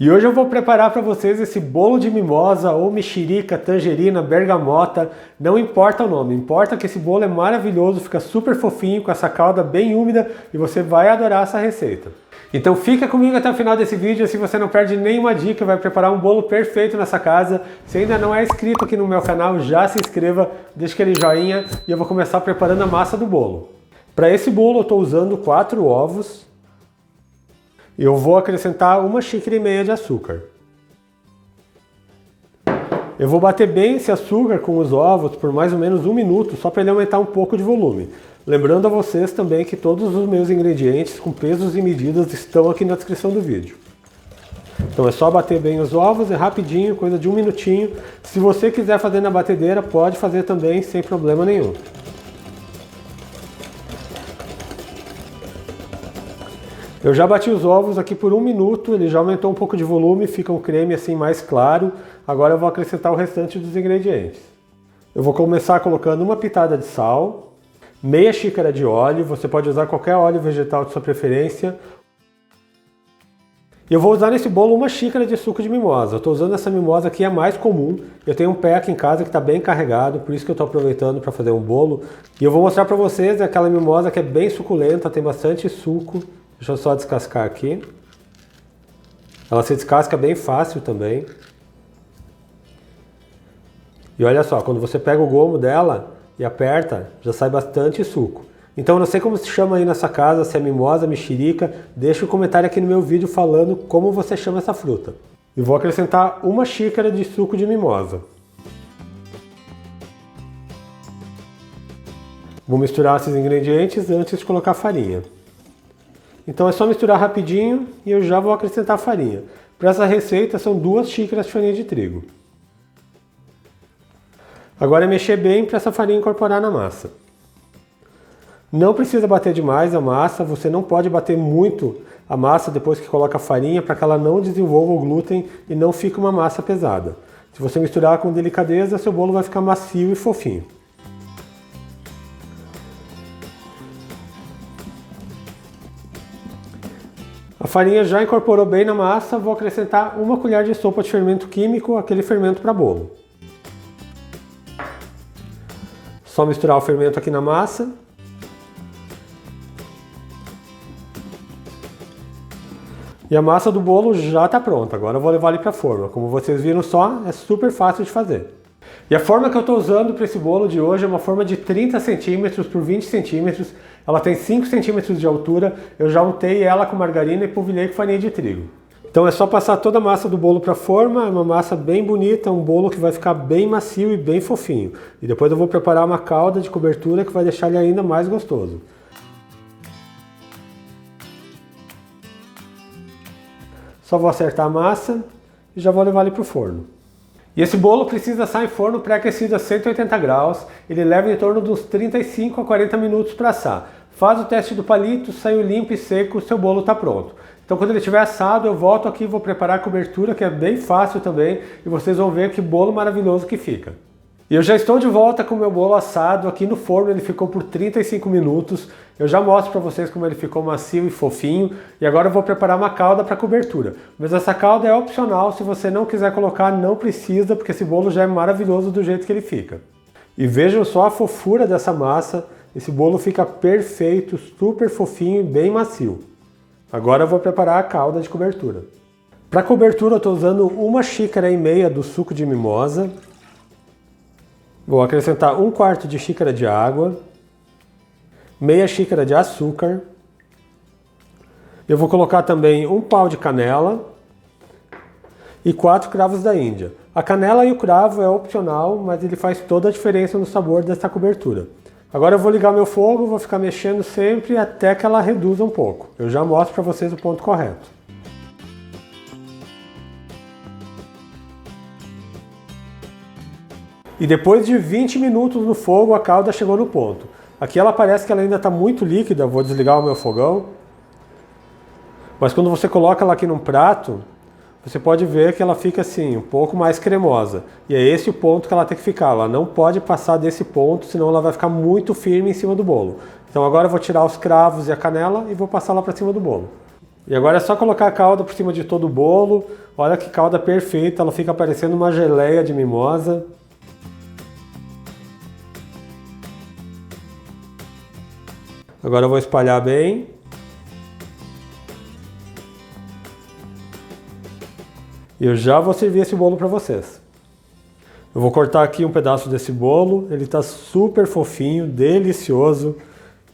E hoje eu vou preparar para vocês esse bolo de mimosa ou mexerica, tangerina, bergamota, não importa o nome, importa que esse bolo é maravilhoso, fica super fofinho com essa calda bem úmida e você vai adorar essa receita. Então fica comigo até o final desse vídeo, assim você não perde nenhuma dica, vai preparar um bolo perfeito nessa casa. Se ainda não é inscrito aqui no meu canal, já se inscreva, deixa aquele joinha e eu vou começar preparando a massa do bolo. Para esse bolo eu estou usando 4 ovos. Eu vou acrescentar 1,5 xícaras de açúcar. Eu vou bater bem esse açúcar com os ovos por mais ou menos 1 minuto, só para ele aumentar um pouco de volume. Lembrando a vocês também que todos os meus ingredientes com pesos e medidas estão aqui na descrição do vídeo. Então é só bater bem os ovos, é rapidinho, coisa de 1 minutinho. Se você quiser fazer na batedeira, pode fazer também sem problema nenhum. Eu já bati os ovos aqui por 1 minuto, ele já aumentou um pouco de volume, fica um creme assim mais claro. Agora eu vou acrescentar o restante dos ingredientes. Eu vou começar colocando 1 pitada de sal, meia xícara de óleo, você pode usar qualquer óleo vegetal de sua preferência. E eu vou usar nesse bolo 1 xícara de suco de mimosa. Eu estou usando essa mimosa aqui, é a mais comum. Eu tenho um pé aqui em casa que está bem carregado, por isso que eu estou aproveitando para fazer um bolo. E eu vou mostrar para vocês aquela mimosa que é bem suculenta, tem bastante suco. Deixa eu só descascar aqui. Ela se descasca bem fácil também. E olha só, quando você pega o gomo dela e aperta, já sai bastante suco. Então eu não sei como se chama aí nessa casa, se é mimosa, mexerica. Deixa um comentário aqui no meu vídeo falando como você chama essa fruta. E vou acrescentar 1 xícara de suco de mimosa. Vou misturar esses ingredientes antes de colocar a farinha. Então é só misturar rapidinho e eu já vou acrescentar a farinha. Para essa receita são 2 xícaras de farinha de trigo. Agora é mexer bem para essa farinha incorporar na massa. Não precisa bater demais a massa, você não pode bater muito a massa depois que coloca a farinha para que ela não desenvolva o glúten e não fique uma massa pesada. Se você misturar com delicadeza, seu bolo vai ficar macio e fofinho. A farinha já incorporou bem na massa, vou acrescentar 1 colher de sopa de fermento químico, aquele fermento para bolo. Só misturar o fermento aqui na massa. E a massa do bolo já está pronta, agora eu vou levar ele para a forma. Como vocês viram só, é super fácil de fazer. E a forma que eu estou usando para esse bolo de hoje é uma forma de 30 centímetros por 20 centímetros. Ela tem 5 centímetros de altura, eu já untei ela com margarina e polvilhei com farinha de trigo. Então é só passar toda a massa do bolo para a forma, é uma massa bem bonita, um bolo que vai ficar bem macio e bem fofinho. E depois eu vou preparar uma calda de cobertura que vai deixar ele ainda mais gostoso. Só vou acertar a massa e já vou levar ele para o forno. E esse bolo precisa assar em forno pré-aquecido a 180 graus, ele leva em torno de uns 35 a 40 minutos para assar. Faz o teste do palito, saiu limpo e seco, o seu bolo está pronto. Então quando ele estiver assado eu volto aqui e vou preparar a cobertura, que é bem fácil também, e vocês vão ver que bolo maravilhoso que fica. E eu já estou de volta com o meu bolo assado aqui no forno, ele ficou por 35 minutos. Eu já mostro para vocês como ele ficou macio e fofinho. E agora eu vou preparar uma calda para cobertura. Mas essa calda é opcional, se você não quiser colocar, não precisa, porque esse bolo já é maravilhoso do jeito que ele fica. E vejam só a fofura dessa massa, esse bolo fica perfeito, super fofinho e bem macio. Agora eu vou preparar a calda de cobertura. Para cobertura eu estou usando 1,5 xícaras do suco de mimosa. Vou acrescentar 1/4 de xícara de água, meia xícara de açúcar. Eu vou colocar também 1 pau de canela e 4 cravos da Índia. A canela e o cravo é opcional, mas ele faz toda a diferença no sabor dessa cobertura. Agora eu vou ligar meu fogo, vou ficar mexendo sempre até que ela reduza um pouco. Eu já mostro para vocês o ponto correto. E depois de 20 minutos no fogo, a calda chegou no ponto. Aqui ela parece que ela ainda está muito líquida, vou desligar o meu fogão. Mas quando você coloca ela aqui num prato, você pode ver que ela fica assim, um pouco mais cremosa. E é esse o ponto que ela tem que ficar, ela não pode passar desse ponto, senão ela vai ficar muito firme em cima do bolo. Então agora eu vou tirar os cravos e a canela e vou passar lá para cima do bolo. E agora é só colocar a calda por cima de todo o bolo. Olha que calda perfeita, ela fica parecendo uma geleia de mimosa. Agora eu vou espalhar bem. E eu já vou servir esse bolo para vocês. Eu vou cortar aqui um pedaço desse bolo, ele está super fofinho, delicioso.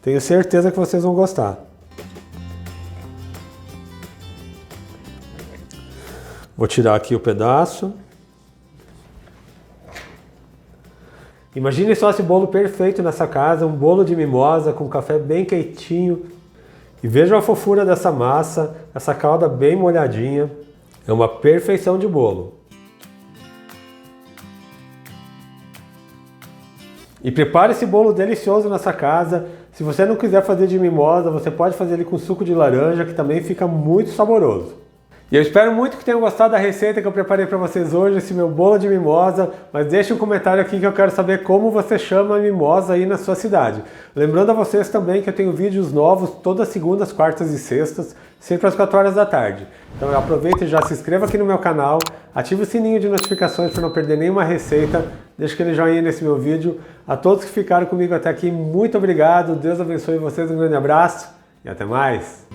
Tenho certeza que vocês vão gostar. Vou tirar aqui o pedaço. Imagine só esse bolo perfeito nessa casa, um bolo de mimosa com café bem quentinho. E vejam a fofura dessa massa, essa calda bem molhadinha. É uma perfeição de bolo. E prepare esse bolo delicioso nessa casa. Se você não quiser fazer de mimosa, você pode fazer ele com suco de laranja, que também fica muito saboroso. E eu espero muito que tenham gostado da receita que eu preparei para vocês hoje, esse meu bolo de mimosa, mas deixe um comentário aqui que eu quero saber como você chama a mimosa aí na sua cidade. Lembrando a vocês também que eu tenho vídeos novos todas segundas, quartas e sextas, sempre às 4 horas da tarde. Então aproveita e já se inscreva aqui no meu canal, ative o sininho de notificações para não perder nenhuma receita, deixa aquele joinha nesse meu vídeo. A todos que ficaram comigo até aqui, muito obrigado, Deus abençoe vocês, um grande abraço e até mais!